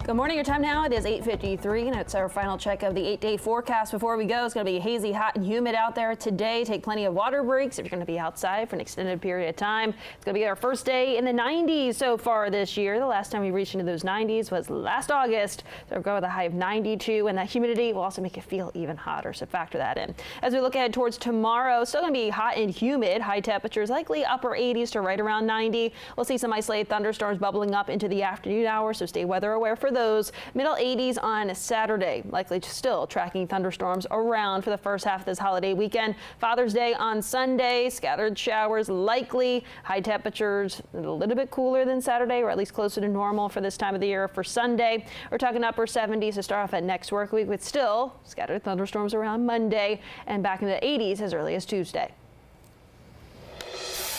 Good morning. Your time now. It is 8:53, and it's our final check of the 8-day forecast. Before we go, it's going to be hazy, hot, and humid out there today. Take plenty of water breaks if you're going to be outside for an extended period of time. It's going to be our first day in the 90s so far this year. The last time we reached into those 90s was last August. So we'll go with a high of 92, and that humidity will also make it feel even hotter. So factor that in. As we look ahead towards tomorrow, still going to be hot and humid. High temperatures likely upper 80s to right around 90. We'll see some isolated thunderstorms bubbling up into the afternoon hours, so stay weather aware for those. Middle 80s on Saturday, likely still tracking thunderstorms around for the first half of this holiday weekend. Father's Day on Sunday, scattered showers likely. High temperatures a little bit cooler than Saturday, or at least closer to normal for this time of the year. For Sunday, we're talking upper 70s to start off at next work week, with still scattered thunderstorms around Monday and back in the 80s as early as Tuesday.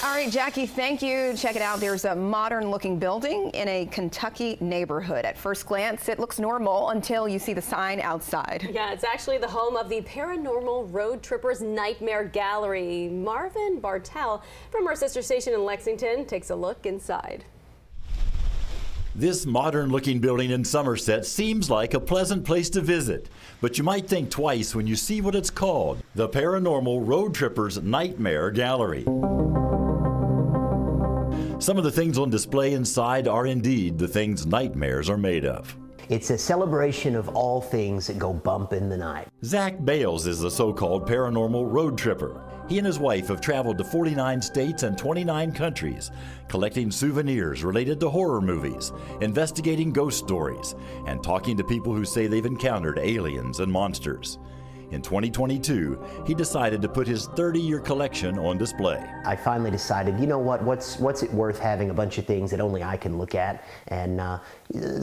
All right, Jackie, thank you. Check it out. There's a modern looking building in a Kentucky neighborhood. At first glance, it looks normal until you see the sign outside. Yeah, it's actually the home of the Paranormal Road Trippers Nightmare Gallery. Marvin Bartel from our sister station in Lexington takes a look inside. This modern-looking building in Somerset seems like a pleasant place to visit, but you might think twice when you see what it's called, the Paranormal Road Trippers Nightmare Gallery. Some of the things on display inside are indeed the things nightmares are made of. It's a celebration of all things that go bump in the night. Zach Bales is the so-called paranormal road tripper. He and his wife have traveled to 49 states and 29 countries, collecting souvenirs related to horror movies, investigating ghost stories, and talking to people who say they've encountered aliens and monsters. In 2022, he decided to put his 30-year collection on display. I finally decided, you know what, what's it worth having a bunch of things that only I can look at? And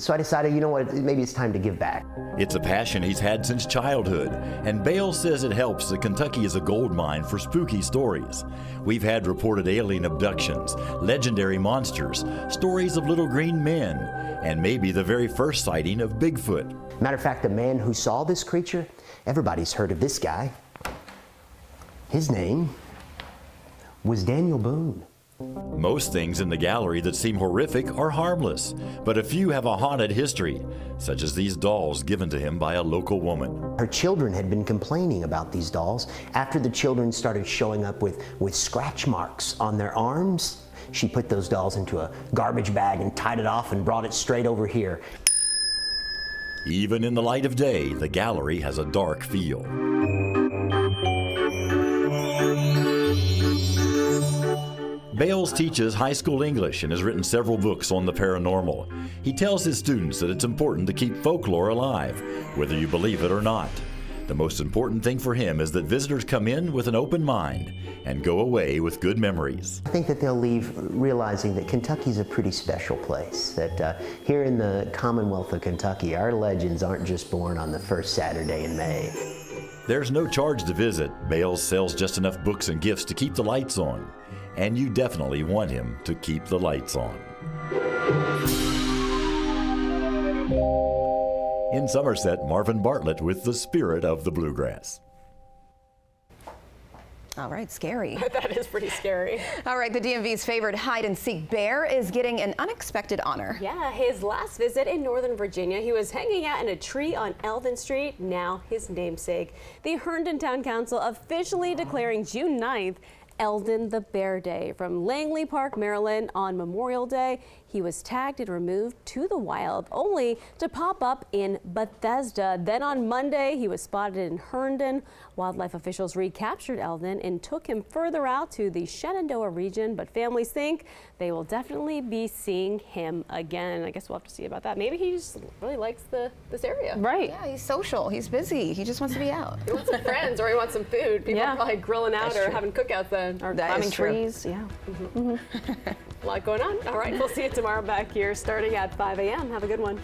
so I decided, you know what, maybe it's time to give back. It's a passion he's had since childhood, and Bale says it helps that Kentucky is a gold mine for spooky stories. We've had reported alien abductions, legendary monsters, stories of little green men, and maybe the very first sighting of Bigfoot. Matter of fact, the man who saw this creature, everybody's heard of this guy. His name was Daniel Boone. Most things in the gallery that seem horrific are harmless, but a few have a haunted history, such as these dolls given to him by a local woman. Her children had been complaining about these dolls. After the children started showing up with scratch marks on their arms, she put those dolls into a garbage bag and tied it off and brought it straight over here. Even in the light of day, the gallery has a dark feel. Bales teaches high school English and has written several books on the paranormal. He tells his students that it's important to keep folklore alive, whether you believe it or not. The most important thing for him is that visitors come in with an open mind and go away with good memories. I think that they'll leave realizing that Kentucky's a pretty special place, that here in the Commonwealth of Kentucky, our legends aren't just born on the first Saturday in May. There's no charge to visit. Bales sells just enough books and gifts to keep the lights on. And you definitely want him to keep the lights on. In Somerset, Marvin Bartlett with the spirit of the bluegrass. All right, scary. That is pretty scary. All right, the DMV's favorite hide-and-seek bear is getting an unexpected honor. Yeah, his last visit in Northern Virginia, he was hanging out in a tree on Eldon Street, now his namesake. The Herndon Town Council officially declaring June 9th Eldon the Bear Day. From Langley Park, Maryland on Memorial Day, he was tagged and removed to the wild, only to pop up in Bethesda. Then on Monday, he was spotted in Herndon. Wildlife officials recaptured Eldon and took him further out to the Shenandoah region, but families think they will definitely be seeing him again. I guess we'll have to see about that. Maybe he just really likes this area. Right. Yeah, he's social. He's busy. He just wants to be out. He wants some friends, or he wants some food. People are probably grilling out That's or true. having cookouts then. Or That climbing is true. trees. Yeah. A lot going on. All right, we'll see you tomorrow back here starting at 5 a.m. Have a good one.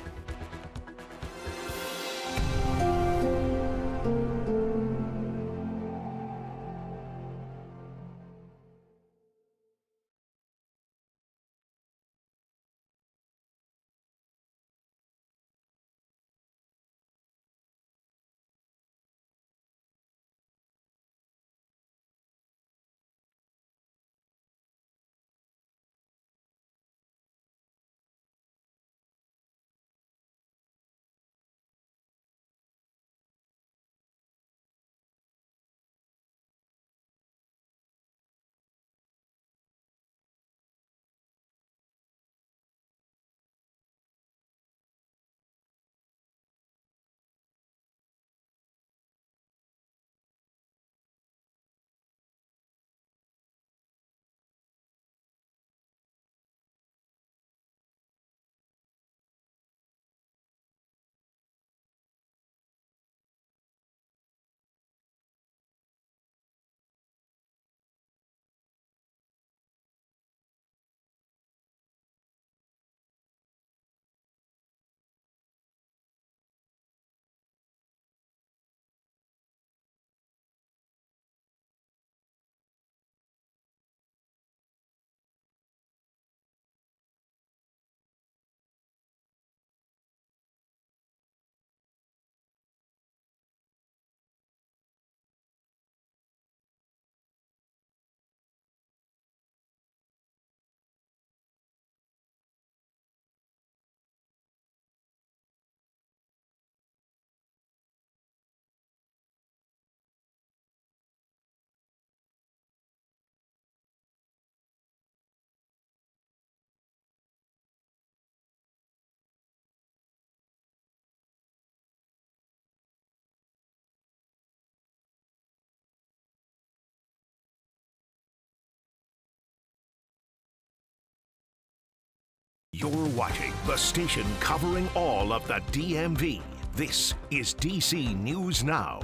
You're watching the station covering all of the DMV. This is DC News Now.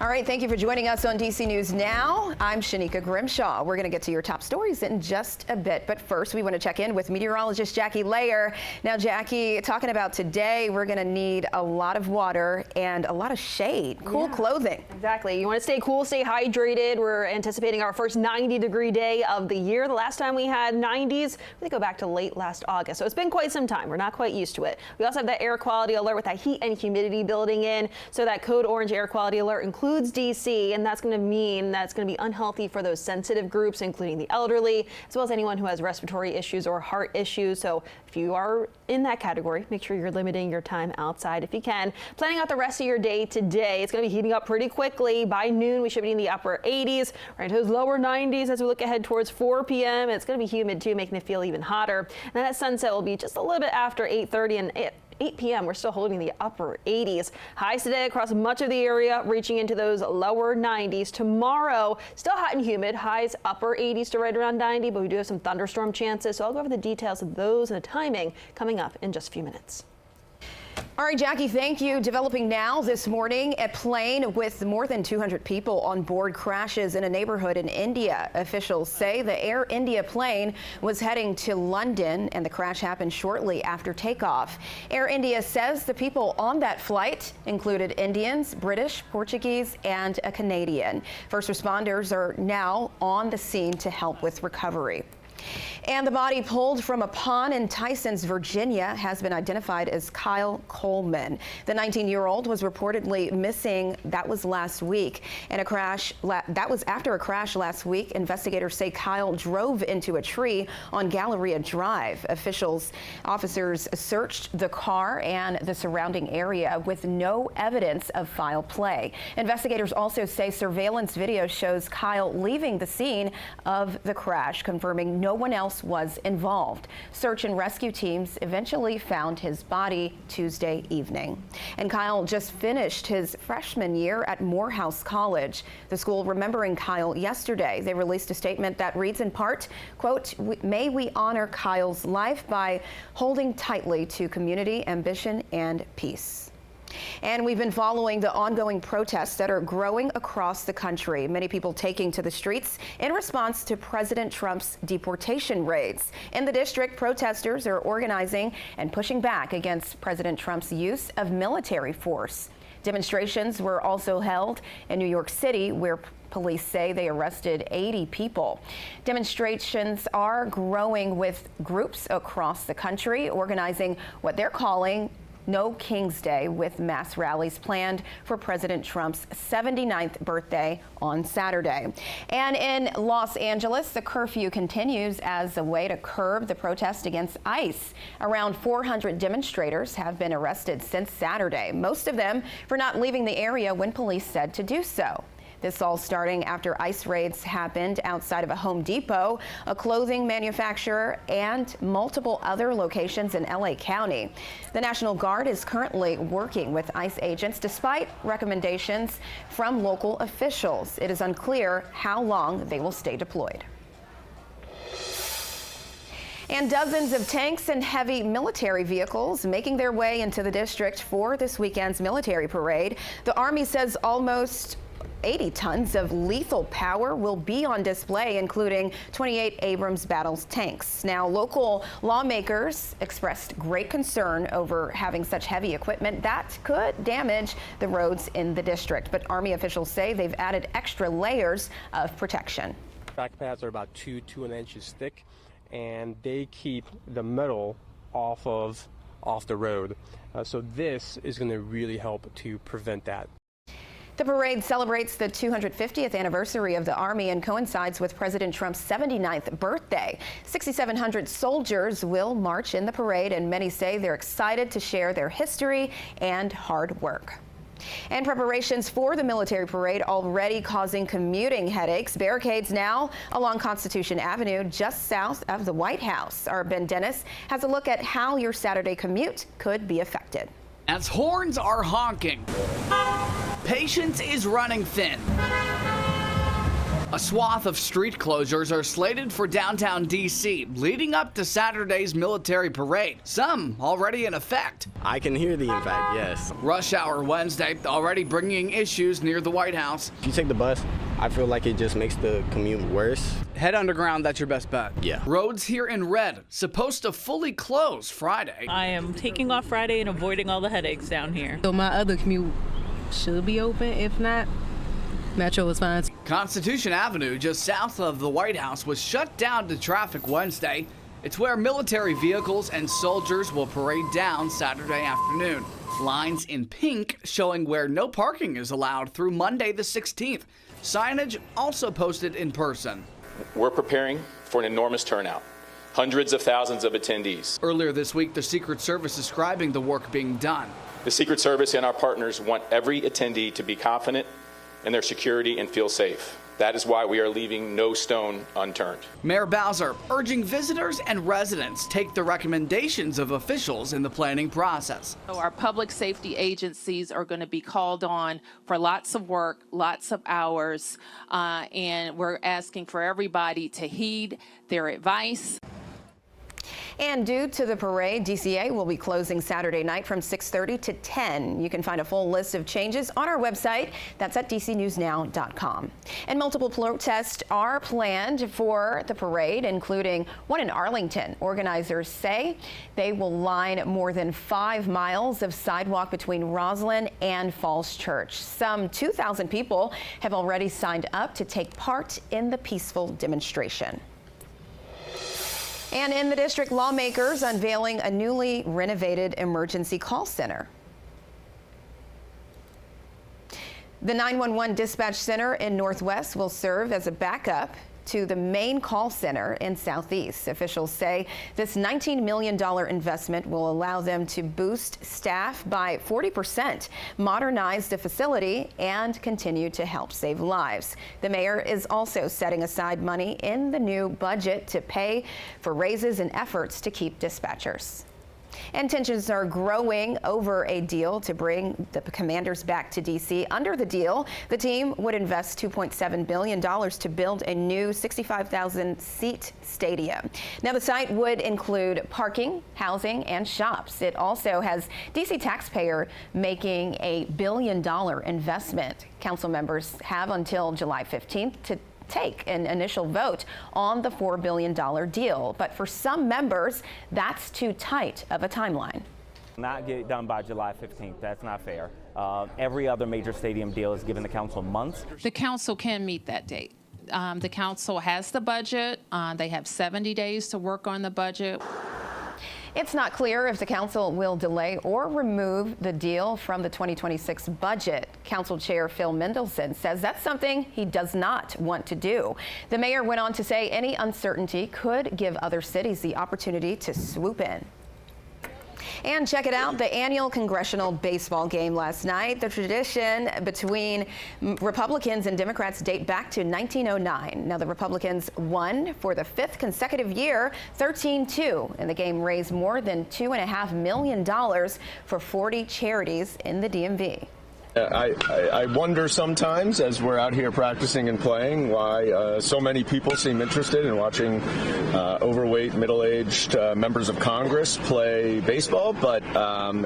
All right, thank you for joining us on DC News Now. I'm Shanika Grimshaw. We're going to get to your top stories in just a bit, but first we want to check in with meteorologist Jackie Layer. Now, Jackie, talking about today, we're going to need a lot of water and a lot of shade, cool clothing. Exactly. You want to stay cool, stay hydrated. We're anticipating our first 90-degree day of the year. The last time we had 90s, we go back to late last August. So it's been quite some time. We're not quite used to it. We also have that air quality alert with that heat and humidity building in. So that code orange air quality alert includes DC, and that's going to mean that's going to be unhealthy for those sensitive groups, including the elderly, as well as anyone who has respiratory issues or heart issues. So if you are in that category, make sure you're limiting your time outside if you can. Planning out the rest of your day today. It's going to be heating up pretty quickly. By noon, we should be in the upper 80s, right to those lower 90s as we look ahead towards 4 p.m. It's going to be humid too, making it feel even hotter. And that sunset will be just a little bit after 8:30 and 8 p.m. We're still holding the upper 80s. Highs today across much of the area, reaching into those lower 90s. Tomorrow, still hot and humid. Highs upper 80s to right around 90, but we do have some thunderstorm chances. So I'll go over the details of those and the timing coming up in just a few minutes. All right, Jackie, thank you. Developing now this morning, a plane with more than 200 people on board crashes in a neighborhood in India. Officials say the Air India plane was heading to London and the crash happened shortly after takeoff. Air India says the people on that flight included Indians, British, Portuguese, and a Canadian. First responders are now on the scene to help with recovery. And the body pulled from a pond in Tysons, Virginia, has been identified as Kyle Coleman. The 19-year-old was reportedly missing. That was last week. And that was after a crash last week. Investigators say Kyle drove into a tree on Galleria Drive. Officers searched the car and the surrounding area with no evidence of foul play. Investigators also say surveillance video shows Kyle leaving the scene of the crash, confirming no one else was involved. Search and rescue teams eventually found his body Tuesday evening. And Kyle just finished his freshman year at Morehouse College. The school remembering Kyle yesterday. They released a statement that reads in part, quote, "May we honor Kyle's life by holding tightly to community, ambition, and peace." And we've been following the ongoing protests that are growing across the country. Many people taking to the streets in response to President Trump's deportation raids. In the district, protesters are organizing and pushing back against President Trump's use of military force. Demonstrations were also held in New York City, where police say they arrested 80 people. Demonstrations are growing with groups across the country organizing what they're calling No King's Day, with mass rallies planned for President Trump's 79th birthday on Saturday. And in Los Angeles, the curfew continues as a way to curb the protest against ICE. Around 400 demonstrators have been arrested since Saturday, most of them for not leaving the area when police said to do so. This all starting after ICE raids happened outside of a Home Depot, a clothing manufacturer, and multiple other locations in LA County. The National Guard is currently working with ICE agents despite recommendations from local officials. It is unclear how long they will stay deployed. And dozens of tanks and heavy military vehicles making their way into the district for this weekend's military parade. The Army says almost 80 tons of lethal power will be on display, including 28 Abrams Battles tanks. Now, local lawmakers expressed great concern over having such heavy equipment that could damage the roads in the district. But Army officials say they've added extra layers of protection. Track pads are about 2.5 inches thick, and they keep the metal off the road. So this is going to really help to prevent that. The parade celebrates the 250th anniversary of the Army and coincides with President Trump's 79th birthday. 6,700 soldiers will march in the parade, and many say they're excited to share their history and hard work. And preparations for the military parade already causing commuting headaches. Barricades now along Constitution Avenue, just south of the White House. Our Ben Dennis has a look at how your Saturday commute could be affected. As horns are honking, patience is running thin. A swath of street closures are slated for downtown D.C., leading up to Saturday's military parade, some already in effect. I can hear the impact, yes. Rush hour Wednesday already bringing issues near the White House. If you take the bus, I feel like it just makes the commute worse. Head underground, that's your best bet. Yeah. Roads here in red, supposed to fully close Friday. I am taking off Friday and avoiding all the headaches down here. So my other commute should be open. If not, Metro is fine. Constitution Avenue, just south of the White House, was shut down to traffic Wednesday. It's where military vehicles and soldiers will parade down Saturday afternoon. Lines in pink showing where no parking is allowed through Monday the 16th. Signage also posted in person. We're preparing for an enormous turnout. Hundreds of thousands of attendees. Earlier this week, the Secret Service describing the work being done. The Secret Service and our partners want every attendee to be confident in their security and feel safe. That is why we are leaving no stone unturned. Mayor Bowser urging visitors and residents take the recommendations of officials in the planning process. So our public safety agencies are going to be called on for lots of work, lots of hours, and we're asking for everybody to heed their advice. And due to the parade, DCA will be closing Saturday night from 6:30 to 10. You can find a full list of changes on our website. That's at dcnewsnow.com. And multiple protests are planned for the parade, including one in Arlington. Organizers say they will line more than 5 miles of sidewalk between Roslyn and Falls Church. Some 2,000 people have already signed up to take part in the peaceful demonstration. And in the district, lawmakers unveiling a newly renovated emergency call center. The 911 dispatch center in Northwest will serve as a backup to the main call center in Southeast. Officials say this $19 million investment will allow them to boost staff by 40%, modernize the facility, and continue to help save lives. The mayor is also setting aside money in the new budget to pay for raises and efforts to keep dispatchers. And tensions are growing over a deal to bring the Commanders back to D.C. Under the deal, the team would invest $2.7 billion to build a new 65,000-seat stadium. Now, the site would include parking, housing, and shops. It also has D.C. taxpayer making a $1 billion investment. Council members have until July 15th to take an initial vote on the $4 billion deal. But for some members, that's too tight of a timeline. Not get it done by July 15th. That's not fair. Every other major stadium deal is giving the council months. The council can meet that date. The council has the budget. They have 70 days to work on the budget. It's not clear if the council will delay or remove the deal from the 2026 budget. Council Chair Phil Mendelson says that's something he does not want to do. The mayor went on to say any uncertainty could give other cities the opportunity to swoop in. And check it out, the annual congressional baseball game last night. The tradition between Republicans and Democrats date back to 1909. Now, the Republicans won for the 5th consecutive year, 13-2, and the game raised more than $2.5 million for 40 charities in the DMV. I wonder sometimes, as we're out here practicing and playing, why so many people seem interested in watching overweight, middle-aged members of Congress play baseball, but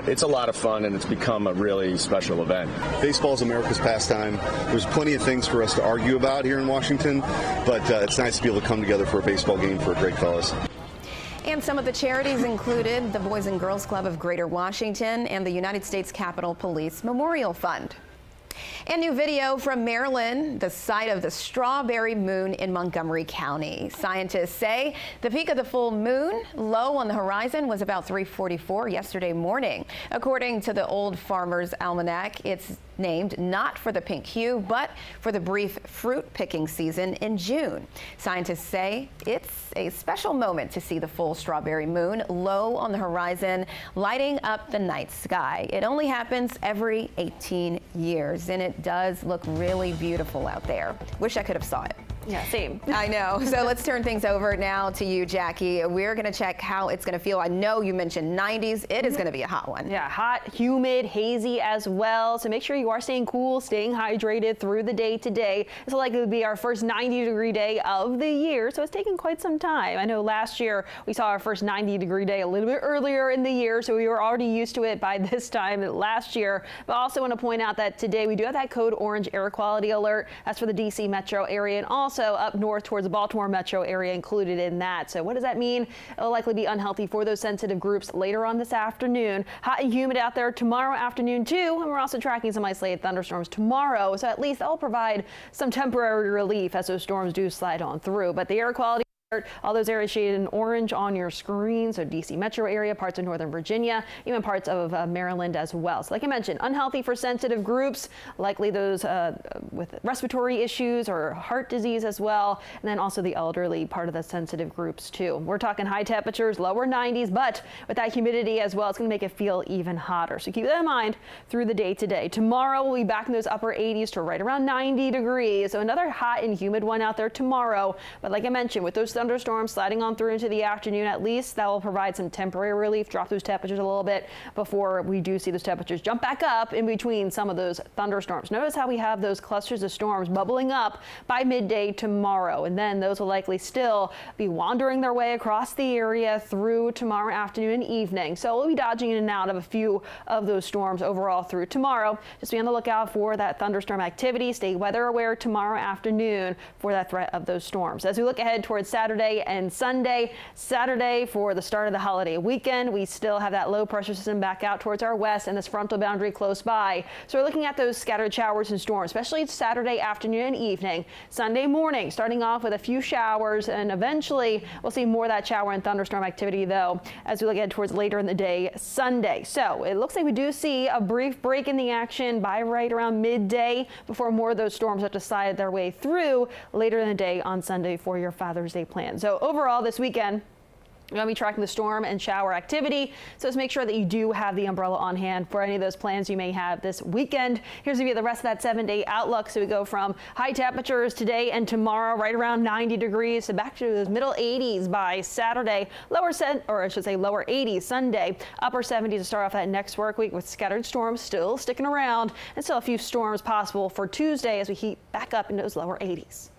it's a lot of fun and it's become a really special event. Baseball is America's pastime. There's plenty of things for us to argue about here in Washington, but it's nice to be able to come together for a baseball game for a great cause. And some of the charities included the Boys and Girls Club of Greater Washington and the United States Capitol Police Memorial Fund. And new video from Maryland, the site of the Strawberry Moon in Montgomery County. Scientists say the peak of the full moon, low on the horizon, was about 3:44 yesterday morning. According to the Old Farmer's Almanac, it's named not for the pink hue, but for the brief fruit picking season in June. Scientists say it's a special moment to see the full strawberry moon low on the horizon, lighting up the night sky. It only happens every 18 years, and it does look really beautiful out there. Wish I could have saw it. Yeah, same. I know. So let's turn things over now to you, Jackie. We're going to check how it's going to feel. I know you mentioned 90s. It is going to be a hot one. Yeah, hot, humid, hazy as well. So make sure you are staying cool, staying hydrated through the day today. This will likely be our first 90-degree day of the year, so it's taken quite some time. I know last year we saw our first 90-degree day a little bit earlier in the year, so we were already used to it by this time last year. But I also want to point out that today we do have that code orange air quality alert. That's for the DC metro area and also up north towards the Baltimore metro area included in that. So what does that mean? It'll likely be unhealthy for those sensitive groups later on this afternoon. Hot and humid out there tomorrow afternoon too. And we're also tracking some isolated thunderstorms tomorrow. So at least that'll provide some temporary relief as those storms do slide on through. But the air quality, all those areas shaded in orange on your screen, so DC metro area, parts of Northern Virginia, even parts of Maryland as well. So like I mentioned, unhealthy for sensitive groups, likely those with respiratory issues or heart disease as well, and then also the elderly, part of the sensitive groups too. We're talking high temperatures, lower 90s, but with that humidity as well, it's going to make it feel even hotter. So keep that in mind through the day today. Tomorrow we'll be back in those upper 80s to right around 90 degrees. So another hot and humid one out there tomorrow. But like I mentioned, with those thunderstorms sliding on through into the afternoon, at least that will provide some temporary relief, drop those temperatures a little bit before we do see those temperatures jump back up in between some of those thunderstorms. Notice how we have those clusters of storms bubbling up by midday tomorrow, and then those will likely still be wandering their way across the area through tomorrow afternoon and evening. So we'll be dodging in and out of a few of those storms overall through tomorrow. Just be on the lookout for that thunderstorm activity. Stay weather aware tomorrow afternoon for that threat of those storms. As we look ahead towards Saturday and Sunday. Saturday for the start of the holiday weekend, we still have that low pressure system back out towards our west and this frontal boundary close by. So we're looking at those scattered showers and storms, especially Saturday afternoon and evening. Sunday morning, starting off with a few showers, and eventually we'll see more of that shower and thunderstorm activity though as we look ahead towards later in the day Sunday. So it looks like we do see a brief break in the action by right around midday before more of those storms have to slide their way through later in the day on Sunday for your Father's Day plan. So overall this weekend, we're going to be tracking the storm and shower activity, so let's make sure that you do have the umbrella on hand for any of those plans you may have this weekend. Here's going to be the rest of that 7-day outlook. So we go from high temperatures today and tomorrow, right around 90 degrees, so back to those middle 80s by Saturday, lower 80s Sunday, upper 70s to start off that next work week with scattered storms still sticking around, and still a few storms possible for Tuesday as we heat back up into those lower 80s.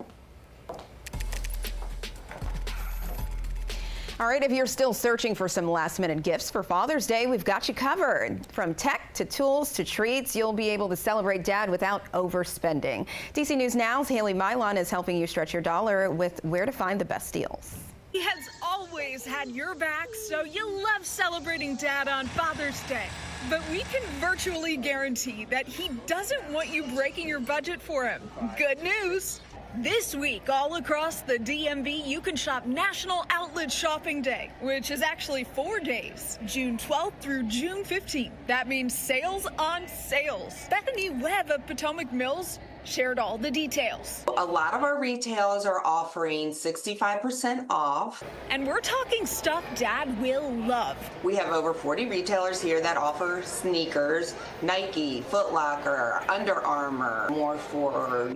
All right, if you're still searching for some last-minute gifts for Father's Day, we've got you covered. From tech to tools to treats, you'll be able to celebrate Dad without overspending. DC News Now's Haley Milon is helping you stretch your dollar with where to find the best deals. He has always had your back, so you love celebrating Dad on Father's Day. But we can virtually guarantee that he doesn't want you breaking your budget for him. Good news! This week, all across the DMV, you can shop National Outlet Shopping Day, which is actually 4 days, June 12th through June 15th. That means sales on sales. Bethany Webb of Potomac Mills shared all the details. A lot of our retailers are offering 65% off. And we're talking stuff Dad will love. We have over 40 retailers here that offer sneakers, Nike, Foot Locker, Under Armour, more for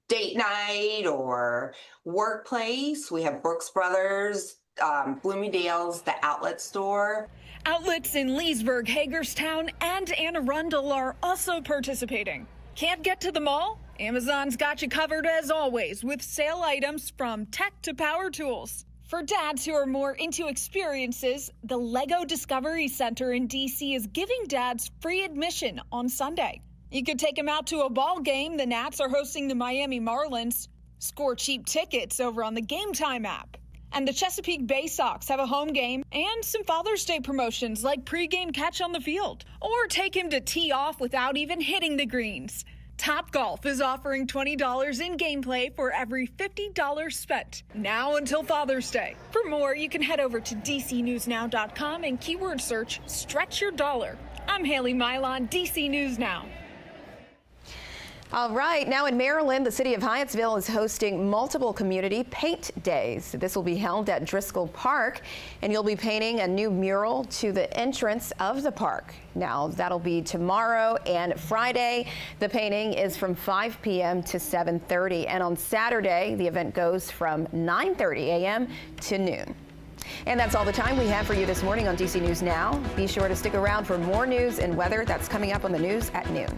date night or workplace. We have Brooks Brothers, Bloomingdale's, the outlet store. Outlets in Leesburg, Hagerstown, and Anne Arundel are also participating. Can't get to the mall? Amazon's got you covered as always with sale items from tech to power tools. For dads who are more into experiences, the Lego Discovery Center in DC is giving dads free admission on Sunday. You could take them out to a ball game. The Nats are hosting the Miami Marlins. Score cheap tickets over on the Game Time app. And the Chesapeake Bay Sox have a home game and some Father's Day promotions like pregame catch on the field. Or take him to tee off without even hitting the greens. Topgolf is offering $20 in gameplay for every $50 spent. Now until Father's Day. For more, you can head over to DCNewsNow.com and keyword search Stretch Your Dollar. I'm Haley Milon, DC News Now. All right, now in Maryland, the city of Hyattsville is hosting multiple community paint days. This will be held at Driscoll Park, and you'll be painting a new mural to the entrance of the park. Now, that'll be tomorrow and Friday. The painting is from 5 p.m. to 7:30, and on Saturday, the event goes from 9:30 a.m. to noon. And that's all the time we have for you this morning on DC News Now. Be sure to stick around for more news and weather that's coming up on the news at noon.